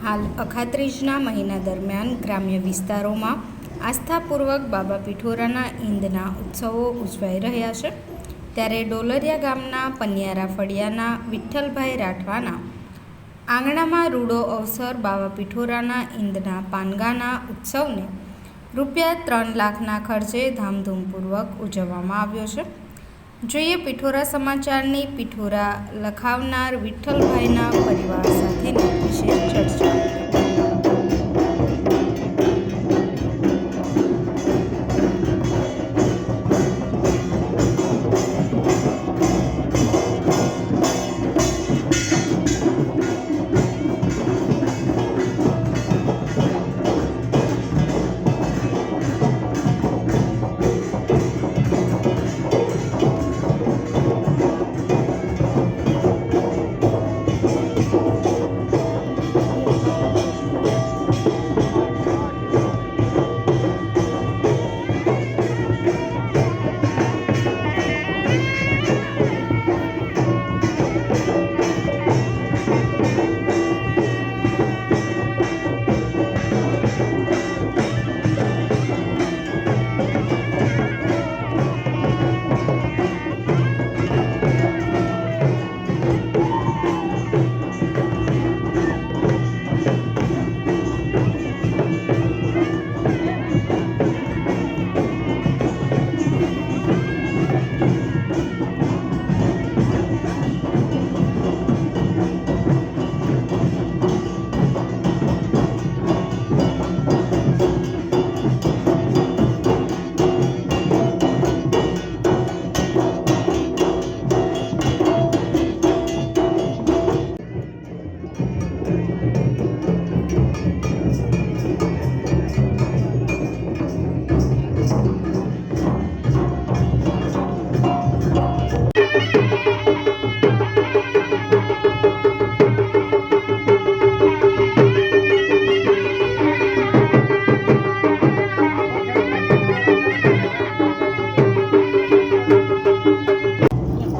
હાલ અખાત્રીજના મહિના દરમિયાન ગ્રામ્ય વિસ્તારોમાં આસ્થાપૂર્વક બાબા પિઠોરાના ઈંદના ઉત્સવો ઉજવાઈ રહ્યા છે. ત્યારે ડોલરિયા ગામના પનિયારા ફળિયાના વિઠ્ઠલભાઈ રાઠવાના આંગણામાં રૂડો અવસર બાબા પિઠોરાના ઈંદના પાનગાના ઉત્સવને ₹3 લાખના ખર્ચે ધામધૂમપૂર્વક ઉજવવામાં આવ્યો છે. જોઈએ પિઠોરા સમાચારની પિઠોરા લખાવનાર વિઠ્ઠલભાઈના પરિવાર સાથેની વિશેષ ચર્ચા.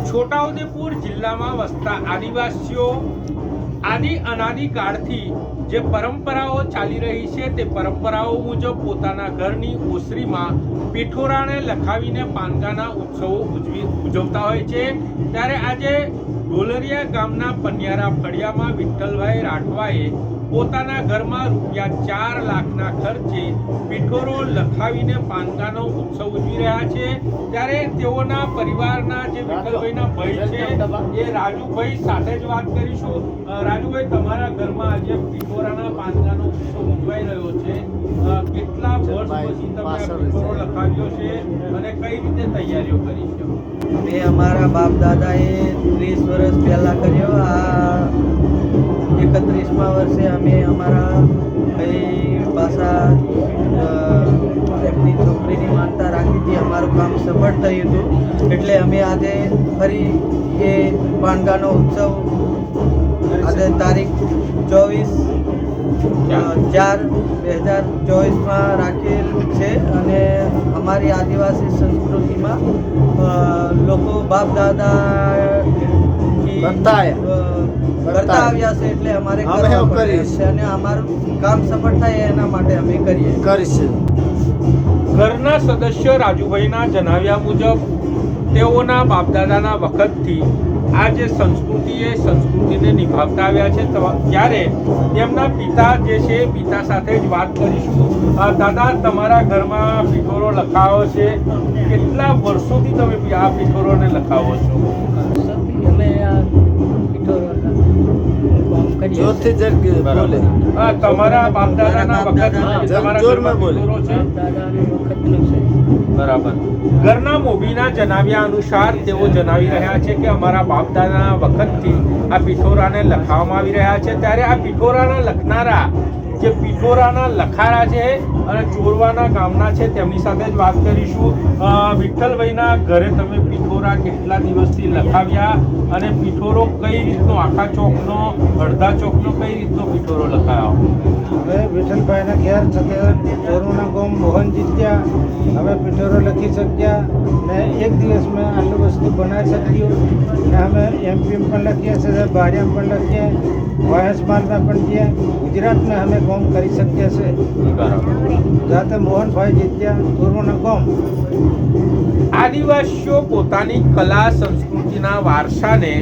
છોટાઉદેપુર જિલ્લામાં વસતા આદિવાસીઓ આદિ અનાદિકાળથી જે પરંપરાઓ ચાલી રહી છે તે પરંપરાઓ મુજબ પોતાના ઘરની ઓસરીમાં પિઠોરાને લખાવીને પાનગાના ઉત્સવો ઉજવતા હોય છે. ત્યારે આજે ડોલરિયા ગામના પનિયારા ફળિયામાં વિઠ્ઠલભાઈ રાઠવાએ પોતાના ઘરમાં ₹4 લાખના ખર્ચે પિઠોરો લખાવીને પાનગાનો ઉત્સવ ઉજવી રહ્યા છે. ત્યારે તેઓના પરિવારના જે વિઠ્ઠલભાઈના ભાઈ છે એ રાજુભાઈ સાથે જ વાત કરીશું. રાજુભાઈ, તમારા ઘરમાં આજે પિઠોરાના પાનગાનો ઉત્સવ ઉજવાઈ રહ્યો છે. કેટલા વર્ષ પછી તમે આ પિઠોરો લખાવ્યો છે અને કઈ રીતે તૈયારીઓ કરી છે? અમે અમારા બાપ દાદાએ 30 વર્ષ પહેલા કર્યો. આ 31મા વર્ષે અમે અમારા ભાઈ પાસા એમની છોકરીની માનતા રાખી હતી. અમારું કામ સફળ થયું હતું એટલે અમે આજે ફરી એ પાનગાનો ઉત્સવ આજે તારીખ 24/4/2024માં રાખેલ છે. અને અમારી આદિવાસી સંસ્કૃતિમાં લોકો બાપ દાદા કરતા આવ્યા છે એટલે અમારે કરવું પડે છે અને અમારું કામ સફળ થાય એના માટે અમે કરીશું. ઘરના સદસ્ય રાજુભાઈના જણાવ્યા મુજબ તેઓના બાપદાદાના વખતથી આ જે સંસ્કૃતિને નિભાવતા આવ્યા છે. ત્યારે તેમના પિતા જે છે પિતા સાથે જ વાત કરીશું. દાદા, તમારા ઘરમાં પિઠોરો લખાવો છે. કેટલા વર્ષોથી તમે આ પિઠોરોને લખાવો છો? તમારા બાપદાદાના વખત છે. બરાબર. ઘરના મોભીના જણાવ્યા અનુસાર તેઓ જણાવી રહ્યા છે કે અમારા બાપદાદાના વખતથી આ પિઠોરાને લખાવવામાં આવી રહ્યા છે. ત્યારે આ પિઠોરાના લખનારા જે પિઠોરાના લખારા છે અને ચોરવાના ગામના છે તેમની સાથે જ વાત કરીશું. વિઠ્ઠલભાઈના ઘરે તમે પિઠોરા કેટલા દિવસથી લખાવ્યા અને પિઠોરો કઈ રીતનો, આખા ચોકનો, અડધા ચોકનો કઈ રીતનો પિઠોરો લખાયો? હવે વિઠ્ઠલભાઈને પોતાના ઘેર ચોરોના ગોમ મોહન જીત્યા, હવે પિઠોરો લખી શક્યા ને એક દિવસમાં આટલું વસ્તુ બનાવી શક્યું ને અમે એમપીએમ પણ લખીએ છીએ, ભાડિયામાં પણ લખીએ, વયસમાનમાં પણ છીએ, ગુજરાતમાં અમે કોમ કરી શકીએ છીએ. જાતે મોહનભાઈ જીત્યા ચોરોના ગોમ. આદિવાસીઓ પોતાની કલા સંસ્કૃતિના વારસાને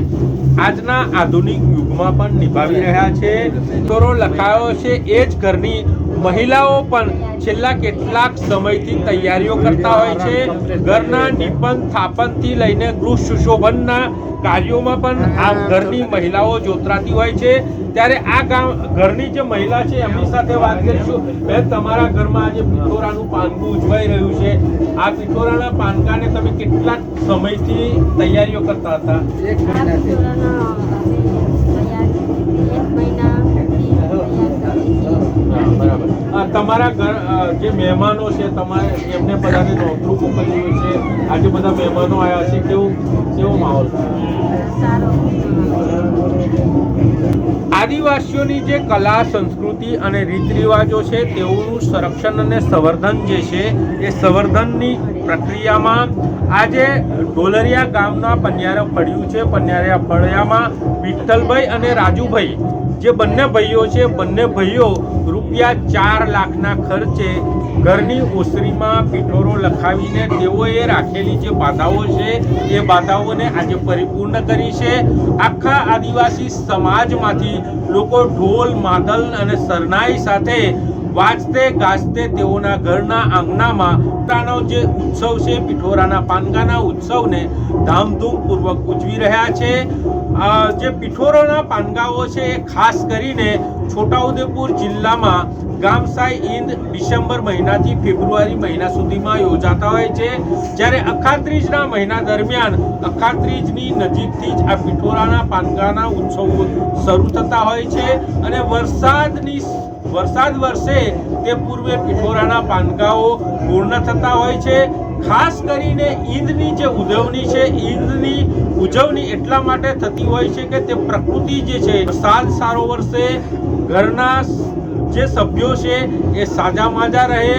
આજના આધુનિક યુગમાં પણ નિભાવી રહ્યા છે. પિઠોરો લખાયો છે એ જ ઘરની મહિલાઓ પણ છેલ્લા કેટલાક સમયથી તૈયારીઓ કરતા હોય છે. ઘરના નિપન થાપનથી લઈને ગૃહ સુશોભનના કાર્યોમાં પણ આ ઘરની મહિલાઓ જોતરાતી હોય છે. ત્યારે આ ઘરની જે મહિલા છે એમની સાથે વાત કરીશું. બેન, તમારા ઘરમાં આજે પિઠોરાનું પાનકું ઉજવાઈ રહ્યું છે. આ પિઠોરાના પાનકાને તમે કેટલાક સમયથી તૈયારીઓ કરતા હતા? બરાબર. તમારા ઘર જે મહેમાનો છે તમારે એમને બધાને નોતરું મોકલ્યું છે. આજે બધા મહેમાનો આવ્યા છે, કેવો માહોલ? આદિવાસીઓની જે કલા સંસ્કૃતિ અને રીત રિવાજો છે તેઓનું સંરક્ષણ અને સંવર્ધન જે છે એ સંવર્ધનની પ્રક્રિયામાં આજે ડોલરિયા ગામના પન્યારા ફળિયું છે. પન્યારા ફળિયામાં વિઠ્ઠલભાઈ અને રાજુભાઈ જે બંને ભાઈઓ છે, બંને ભાઈઓ રૂપિયા 4 લાખના ખર્ચે ઘરની ઓસરીમાં પિઠોરો લખાવીને તેઓએ રાખેલી જે બાધાઓ છે એ બાધાઓને આજે પરિપૂર્ણ કરી છે. આખા આદિવાસી સમાજમાંથી લોકો ઢોલ માદલ અને શરણાઈ સાથે વાજતે ગાજતે તેઓના ઘરના આંગણામાં પોતાનો જે ઉત્સવ છે પિઠોરાના પાનકાના ઉત્સવને ધામધૂમપૂર્વક ઉજવી રહ્યા છે. જે પિઠોરાના પાનકાઓ છે એ ખાસ કરીને છોટાઉદેપુર જિલ્લામાં ગામસાઈ ઈદ ડિસેમ્બર મહિનાથી ફેબ્રુઆરી મહિના સુધીમાં યોજાતા હોય છે. જ્યારે અખાત્રીજના મહિના દરમિયાન અખાત્રીજની નજીકથી જ આ પિઠોરાના પાનકાના ઉત્સવો શરૂ થતા હોય છે અને વરસાદ વરસે તે પૂર્વે પિઠોરાના પાનકાઓ પૂર્ણ થતા હોય છે. ખાસ કરીને ઈદની જે ઉજવણી છે, ઈદની ઉજવણી એટલા માટે થતી હોય છે કે તે પ્રકૃતિ જે છે વરસાદ સારો વરસે, ઘરના જે સભ્યો છે એ સાજા માજા રહે,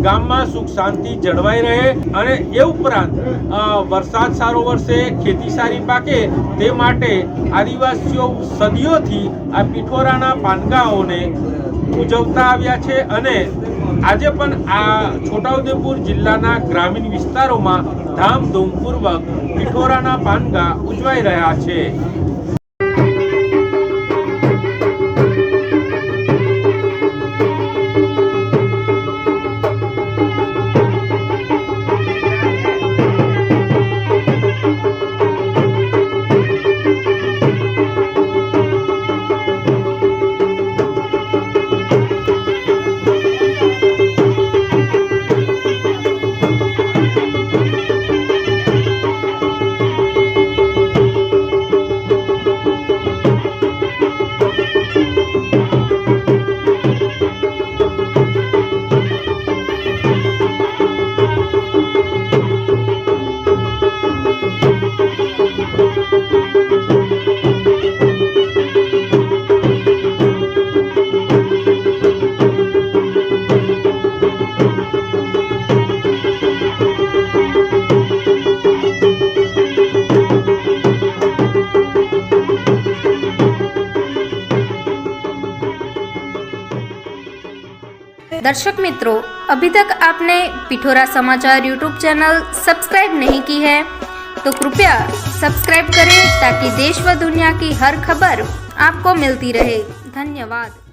ગામમાં સુખ શાંતિ જળવાઈ રહે અને એ ઉપરાંત વરસાદ સારો વરસે, ખેતી સારી પાકે તે માટે આદિવાસીઓ સદીઓથી આ પિઠોરાના પાનકાઓને ઉજવતા આવ્યા છે અને આજે પણ આ છોટાઉદેપુર જિલ્લાના ગ્રામીણ વિસ્તારોમાં ધામધૂમપૂર્વક પિઠોરાના પાનકા ઉજવાઈ રહ્યા છે. दर्शक मित्रों, अभी तक आपने पिठोरा समाचार यूट्यूब चैनल सब्सक्राइब नहीं की है तो कृपया सब्सक्राइब करें ताकि देश व दुनिया की हर खबर आपको मिलती रहे। धन्यवाद।